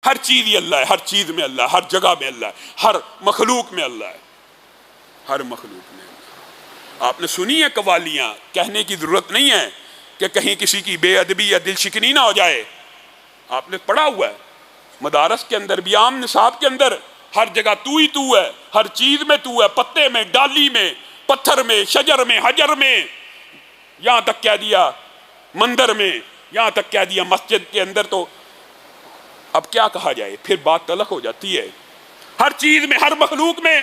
ہر چیز یہ اللہ ہے، ہر چیز میں اللہ ہے، ہر جگہ میں اللہ ہے، ہر مخلوق میں اللہ ہے، ہر مخلوق میں اللہ ہے۔ آپ نے سنی ہے قوالیاں، کہنے کی ضرورت نہیں ہے کہ کہیں کسی کی بے ادبی یا دل شکنی نہ ہو جائے۔ آپ نے پڑھا ہوا ہے مدارس کے اندر بھی، عام نصاب کے اندر، ہر جگہ تو ہی تو ہے، ہر چیز میں تو ہے، پتے میں، ڈالی میں، پتھر میں، شجر میں، حجر میں، یہاں تک کہہ دیا مندر میں، یہاں تک کہہ دیا مسجد کے اندر۔ تو اب کیا کہا جائے، پھر بات تلخ ہو جاتی ہے۔ ہر چیز میں، ہر مخلوق میں۔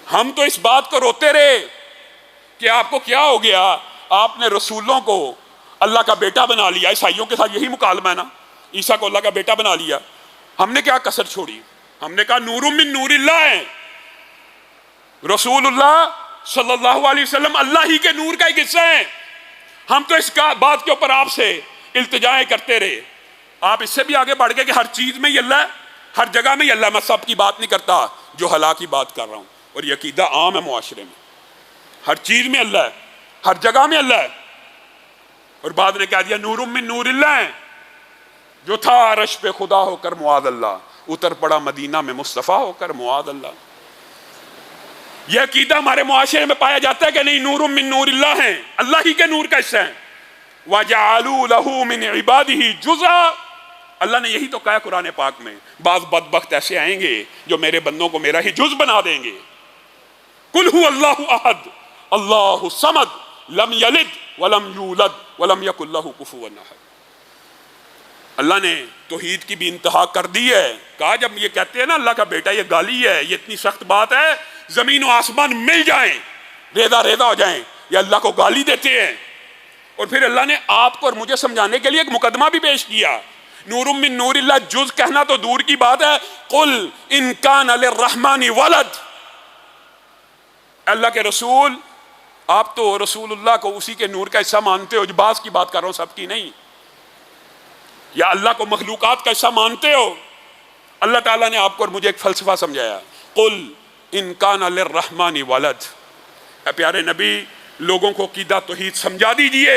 ہم تو اس بات کو روتے رہے کہ آپ کو کیا ہو گیا، آپ نے رسولوں کو اللہ کا بیٹا بنا لیا۔ عیسائیوں کے ساتھ یہی مکالمہ ہے نا، عیسیٰ کو اللہ کا بیٹا بنا لیا۔ ہم نے کیا کسر چھوڑی؟ ہم نے کہا نور من نور اللہ ہے، رسول اللہ صلی اللہ علیہ وسلم اللہ ہی کے نور کا ایک حصہ ہے۔ ہم تو اس کا بات کے اوپر آپ سے التجائیں کرتے رہے۔ آپ اس سے بھی آگے بڑھ گئے کہ ہر چیز میں ہی اللہ ہے، ہر جگہ میں ہی اللہ ہے۔ میں سب کی بات نہیں کرتا، جو ہلاک کی بات کر رہا ہوں، اور یہ عقیدہ عام ہے معاشرے میں۔ ہر چیز میں اللہ ہے، ہر جگہ میں اللہ ہے۔ اور بعد نے کہہ دیا نور من نور اللہ ہے، جو تھا عرش پہ خدا ہو کر معاذ اللہ، اتر پڑا مدینہ میں مصطفیٰ ہو کر معاذ اللہ۔ یہ عقیدہ ہمارے معاشرے میں پایا جاتا ہے کہ نہیں، نور من نور اللہ ہیں، اللہ ہی کے نور کا حصہ ہیں۔ وَجَعَلُوا لَهُ مِنْ عِبَادِهِ جُزْءًا، اللہ نے یہی تو کہا قرآن پاک میں۔ بعض بدبخت ایسے آئیں گے جو میرے بندوں کو میرا ہی جز بنا دیں گے۔ قُلْ هُوَ اللَّهُ أَحَدٌ اللَّهُ الصَّمَدُ لَمْ يَلِدْ وَلَمْ يُولَدْ وَلَمْ يَكُنْ لَهُ كُفُوًا أَحَدٌ۔ اللہ نے توحید کی بھی انتہا کر دی ہے۔ کہا جب یہ کہتے ہیں نا اللہ کا بیٹا، یہ گالی ہے، یہ اتنی سخت بات ہے، زمین و آسمان مل جائیں، ریزہ ریزہ ہو جائیں، یہ اللہ کو گالی دیتے ہیں۔ اور پھر اللہ نے آپ کو اور مجھے سمجھانے کے لیے ایک مقدمہ بھی پیش کیا۔ نور من نور اللہ جز کہنا تو دور کی بات ہے، قل ان کان للرحمن ولد، اللہ کے رسول آپ تو رسول اللہ کو اسی کے نور کا حصہ مانتے ہو، جو بعض کی بات کر رہا ہوں، سب کی نہیں، یا اللہ کو مخلوقات کا حصہ مانتے ہو۔ اللہ تعالیٰ نے آپ کو اور مجھے ایک فلسفہ سمجھایا، قل ان کان للرحمن ولد۔ اے پیارے نبی، لوگوں کو عقیدہ توحید سمجھا دیجئے۔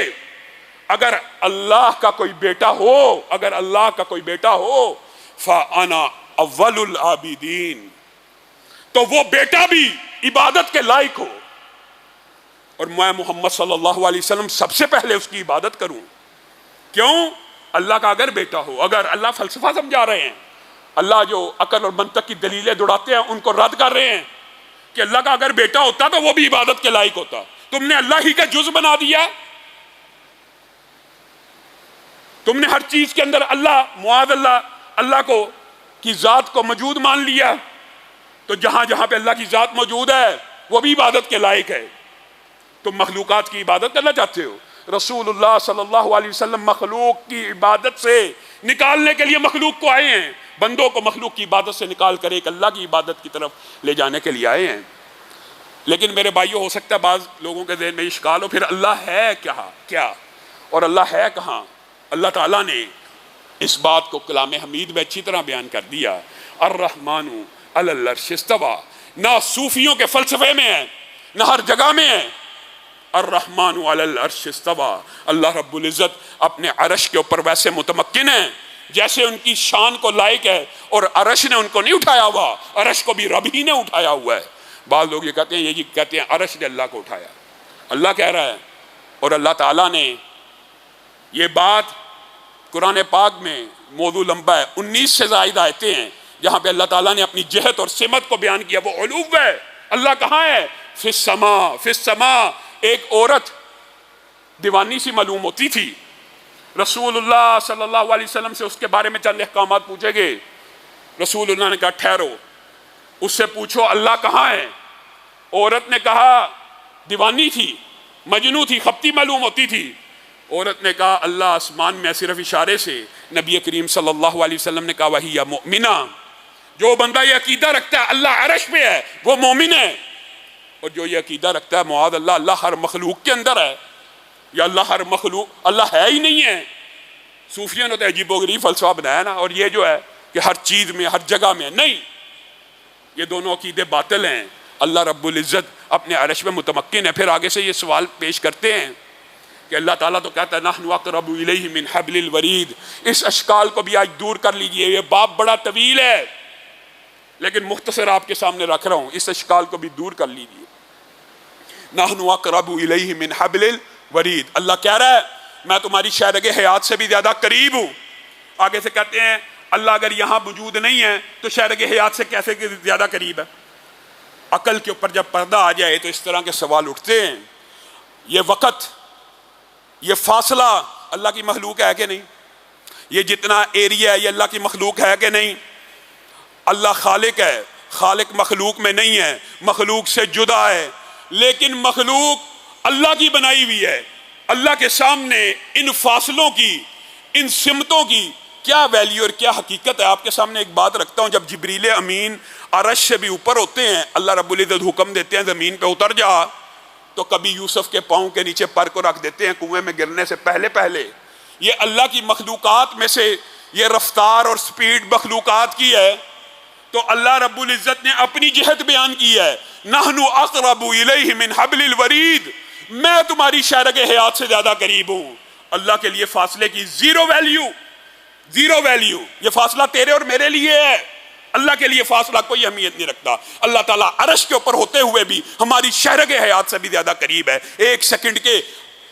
اگر اللہ کا کوئی بیٹا ہو، اگر اللہ کا کوئی بیٹا ہو، فَأَنَا أَوَّلُ الْعَابِدِينَ، تو وہ بیٹا بھی عبادت کے لائق ہو، اور میں محمد صلی اللہ علیہ وسلم سب سے پہلے اس کی عبادت کروں۔ کیوں؟ اللہ کا اگر بیٹا ہو، اگر اللہ فلسفہ سمجھا رہے ہیں، اللہ جو عقل اور منطق کی دلیلیں دوڑاتے ہیں ان کو رد کر رہے ہیں کہ اللہ کا اگر بیٹا ہوتا تو وہ بھی عبادت کے لائق ہوتا۔ تم نے اللہ ہی کا جز بنا دیا، تم نے ہر چیز کے اندر اللہ معاذ اللہ، اللہ کو کی ذات کو موجود مان لیا، تو جہاں جہاں پہ اللہ کی ذات موجود ہے وہ بھی عبادت کے لائق ہے۔ تم مخلوقات کی عبادت کرنا چاہتے ہو؟ رسول اللہ صلی اللہ علیہ وسلم مخلوق کی عبادت سے نکالنے کے لیے مخلوق کو آئے ہیں، بندوں کو مخلوق کی عبادت سے نکال کر ایک اللہ کی عبادت کی طرف لے جانے کے لیے آئے ہیں۔ لیکن میرے بھائیوں، ہو سکتا ہے بعض لوگوں کے ذہن میں اشکال ہو، پھر اللہ ہے کیا اور اللہ ہے کہاں؟ اللہ تعالیٰ نے اس بات کو کلام حمید میں اچھی طرح بیان کر دیا، الرحمن علی العرش استویٰ۔ نہ صوفیوں کے فلسفے میں ہے، نہ ہر جگہ میں ہے۔ الرحمن علی العرش استویٰ، اللہ رب العزت اپنے عرش کے اوپر ویسے متمکن ہے جیسے ان کی شان کو لائق ہے، اور عرش نے ان کو نہیں اٹھایا ہوا، عرش کو بھی رب ہی نے اٹھایا ہوا ہے۔ بعض لوگ یہ کہتے ہیں عرش نے اللہ کو اٹھایا، اللہ کہہ رہا ہے، اور اللہ تعالیٰ نے یہ بات قرآن پاک میں موضوع لمبا ہے، 19 سے زائد آیتیں ہیں جہاں پہ اللہ تعالیٰ نے اپنی جہت اور سمت کو بیان کیا۔ وہ علو ہے، اللہ کہاں ہے؟ فی السماء، فی السماء۔ ایک عورت دیوانی سی معلوم ہوتی تھی، رسول اللہ صلی اللہ علیہ وسلم سے اس کے بارے میں چند احکامات پوچھے گئے۔ رسول اللہ نے کہا ٹھہرو، اس سے پوچھو اللہ کہاں ہے۔ عورت نے کہا، دیوانی تھی، مجنوں تھی، خپتی معلوم ہوتی تھی، عورت نے کہا اللہ آسمان میں، صرف اشارے سے نبی کریم صلی اللہ علیہ وسلم نے کہا وہی یا مؤمنہ، جو بندہ یہ عقیدہ رکھتا ہے اللہ عرش پہ ہے وہ مومن ہے، اور جو یہ عقیدہ رکھتا ہے معاذ اللہ اللہ ہر مخلوق کے اندر ہے، یا اللہ ہر مخلوق اللہ ہے ہی نہیں ہے۔ صوفیوں نے تو عجیب و غریب فلسفہ بنایا نا، اور یہ جو ہے کہ ہر چیز میں ہر جگہ میں، نہیں، یہ دونوں عقیدے باطل ہیں۔ اللہ رب العزت اپنے عرش میں متمکن ہے۔ پھر آگے سے یہ سوال پیش کرتے ہیں کہ اللہ تعالیٰ تو کہتا ہے نحن اقرب الیہ من حبل الورید. اس اشکال کو بھی آج دور کر لیجئے. یہ باب بڑا طویل ہے لیکن مختصر آپ کے سامنے رکھ رہا ہوں. اس اشکال کو بھی دور کر لیجئے. نحن اقرب الیہ من حبل الورید. اللہ کہہ رہا ہے میں تمہاری شہرگ حیات سے بھی زیادہ قریب ہوں. آگے سے کہتے ہیں اللہ اگر یہاں موجود نہیں ہے تو شہرگ حیات سے کیسے زیادہ قریب ہے؟ عقل کے اوپر جب پردہ آ جائے تو اس طرح کے سوال اٹھتے ہیں. یہ وقت، یہ فاصلہ اللہ کی مخلوق ہے کہ نہیں؟ یہ جتنا ایریا ہے یہ اللہ کی مخلوق ہے کہ نہیں؟ اللہ خالق ہے، خالق مخلوق میں نہیں ہے، مخلوق سے جدا ہے. لیکن مخلوق اللہ کی بنائی ہوئی ہے. اللہ کے سامنے ان فاصلوں کی، ان سمتوں کی کیا ویلیو اور کیا حقیقت ہے؟ آپ کے سامنے ایک بات رکھتا ہوں. جب جبریل امین عرش سے بھی اوپر ہوتے ہیں، اللہ رب العزت حکم دیتے ہیں زمین پہ اتر جا، تو کبھی یوسف کے پاؤں کے نیچے پر کو رکھ دیتے ہیں کنویں میں گرنے سے پہلے. یہ اللہ کی مخلوقات میں سے یہ رفتار اور سپیڈ مخلوقات کی ہے. تو اللہ رب العزت نے اپنی جہت بیان کی ہے نحن اقرب الیہ من حبل الورید. میں تمہاری شہرگ حیات سے زیادہ قریب ہوں. اللہ کے لیے فاصلے کی زیرو ویلیو. یہ فاصلہ تیرے اور میرے لیے ہے. اللہ کے لیے فاصلہ کوئی اہمیت نہیں رکھتا. اللہ تعالیٰ عرش کے اوپر ہوتے ہوئے بھی ہماری شہرگ حیات سے بھی زیادہ قریب ہے. 1 سیکنڈ کے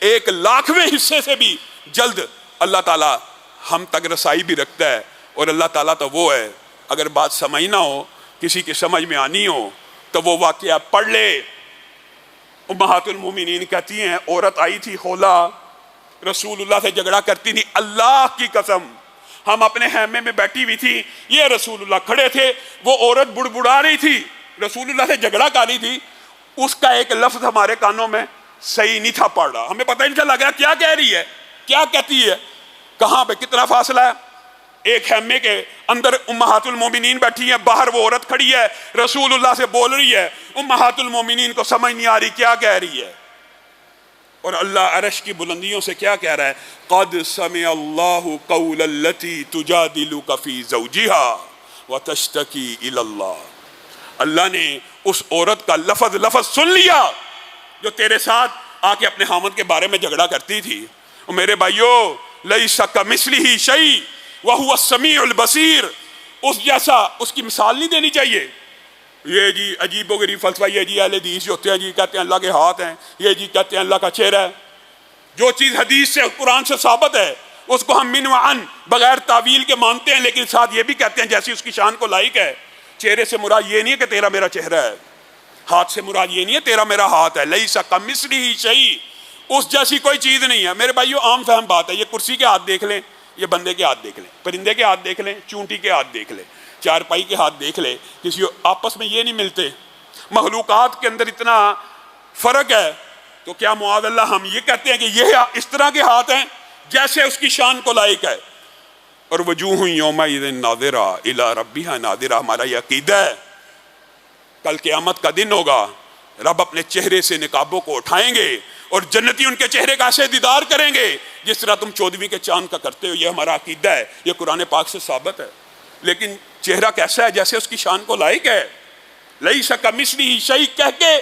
1,00,000ویں حصے سے بھی جلد اللہ تعالیٰ ہم تک رسائی بھی رکھتا ہے. اور اللہ تعالیٰ تو وہ ہے، اگر بات سمجھ نہ ہو، کسی کی سمجھ میں آنی ہو تو وہ واقعہ پڑھ لے. امہات المومنین کہتی ہیں عورت آئی تھی خولا، رسول اللہ سے جھگڑا کرتی تھی. اللہ کی قسم ہم اپنے خیمے میں بیٹھی ہوئی تھی، یہ رسول اللہ کھڑے تھے، وہ عورت بڑبڑا رہی تھی، رسول اللہ سے جھگڑا کر رہی تھی. اس کا ایک لفظ ہمارے کانوں میں صحیح نہیں تھا پڑ رہا. ہمیں پتہ نہیں چلا گیا کیا کہہ رہی ہے، کیا کہتی ہے، کہاں پہ کتنا فاصلہ ہے. ایک خیمے کے اندر امہات المومنین بیٹھی ہیں، باہر وہ عورت کھڑی ہے، رسول اللہ سے بول رہی ہے. امہات المومنین کو سمجھ نہیں آ رہی کیا کہہ رہی ہے. اور اللہ عرش کی بلندیوں سے کیا کہہ رہا ہے؟ قد سمع اللہ قول التی تجادلک فی زوجہا وتشتکی الی اللہ. اللہ نے اس عورت کا لفظ سن لیا جو تیرے ساتھ آ کے اپنے خامد کے بارے میں جھگڑا کرتی تھی. اور میرے بھائیو لیس کمثلہ شیء وہو السمیع البصیر. اس جیسا اس کی مثال نہیں دینی چاہیے. یہ جی عجیب و غریب فلسفہ، یہ جی اہل حدیث جو ہوتے ہیں جی کہتے ہیں اللہ کے ہاتھ ہیں، یہ جی کہتے ہیں اللہ کا چہرہ ہے. جو چیز حدیث سے قرآن سے ثابت ہے اس کو ہم من و عن بغیر تعویل کے مانتے ہیں، لیکن ساتھ یہ بھی کہتے ہیں جیسی اس کی شان کو لائق ہے. چہرے سے مراد یہ نہیں ہے کہ تیرا میرا چہرہ ہے، ہاتھ سے مراد یہ نہیں ہے تیرا میرا ہاتھ ہے. لیس کمثلہ شیء، اس جیسی کوئی چیز نہیں ہے. میرے بھائیو عام فہم بات ہے. یہ کرسی کے ہاتھ دیکھ لیں، یہ بندے کے ہاتھ دیکھ لیں، پرندے کے ہاتھ دیکھ لیں، چونٹی کے ہاتھ دیکھ لیں، چارپائی کے ہاتھ دیکھ لے، کسی آپس میں یہ نہیں ملتے. مخلوقات کے اندر اتنا فرق ہے تو کیا معاذ اللہ ہم یہ کہتے ہیں کہ یہ اس طرح کے ہاتھ ہیں جیسے اس کی شان کو لائق ہے. اور وجوہ یومئذ ناظرہ الی ربہا ناظرہ. ہمارا یہ عقیدہ ہے کل قیامت کا دن ہوگا، رب اپنے چہرے سے نقابوں کو اٹھائیں گے اور جنتی ان کے چہرے کا ایسے دیدار کریں گے جس طرح تم 14ویں کے چاند کا کرتے ہو. یہ ہمارا عقیدہ ہے، یہ قرآن پاک سے ثابت ہے. لیکن چہرہ کیسا ہے؟ جیسے اس کی شان کو لائق ہے. لیس کمثلہ شیء کہہ کے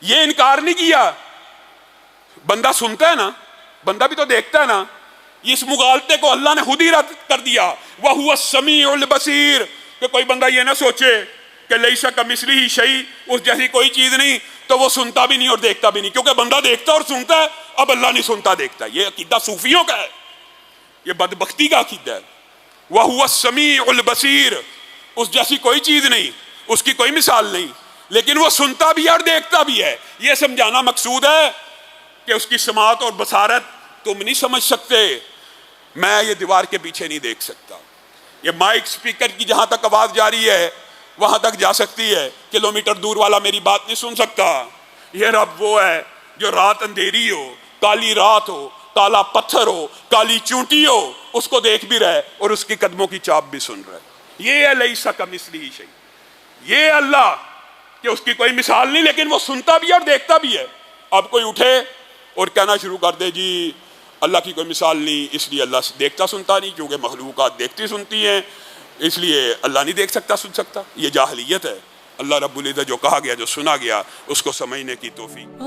یہ انکار نہیں کیا. بندہ سنتا ہے نا، بندہ بھی تو دیکھتا ہے نا. اس مغالطے کو اللہ نے خود ہی رد کر دیا. وَهُوَ السَّمِيعُ الْبَصِيرُ. کہ کوئی بندہ یہ نہ سوچے کہ لیس کمثلہ شیء اس جیسی کوئی چیز نہیں تو وہ سنتا بھی نہیں اور دیکھتا بھی نہیں. کیونکہ بندہ دیکھتا اور سنتا ہے، اب اللہ نہیں سنتا دیکھتا. یہ عقیدہ صوفیوں کا ہے، یہ بدبختی کا عقیدہ ہے. وَهُوَ السَّمِيعُ الْبَصِيرُ. اس جیسی کوئی چیز نہیں، اس کی کوئی مثال نہیں، لیکن وہ سنتا بھی ہے اور دیکھتا بھی ہے. یہ سمجھانا مقصود ہے کہ اس کی سماعت اور بصارت تم نہیں سمجھ سکتے. میں یہ دیوار کے پیچھے نہیں دیکھ سکتا. یہ مائک سپیکر کی جہاں تک آواز جا رہی ہے وہاں تک جا سکتی ہے، کلومیٹر دور والا میری بات نہیں سن سکتا. یہ رب وہ ہے جو رات اندھیری ہو، کالی رات ہو، کالا پتھر ہو، کالی چونٹی ہو، اس کو دیکھ بھی رہے اور اس کی قدموں کی چاپ بھی سن رہے. یہ ہے لیس کمثلہ شیء. یہ اللہ کہ اس کی کوئی مثال نہیں لیکن وہ سنتا بھی ہے اور دیکھتا بھی ہے. اب کوئی اٹھے اور کہنا شروع کر دے جی اللہ کی کوئی مثال نہیں، اس لیے اللہ دیکھتا سنتا نہیں، کیونکہ مخلوقات دیکھتی سنتی ہیں اس لیے اللہ نہیں دیکھ سکتا سن سکتا. یہ جاہلیت ہے. اللہ رب العزت جو کہا گیا، جو سنا گیا، اس کو سمجھنے کی توفیق.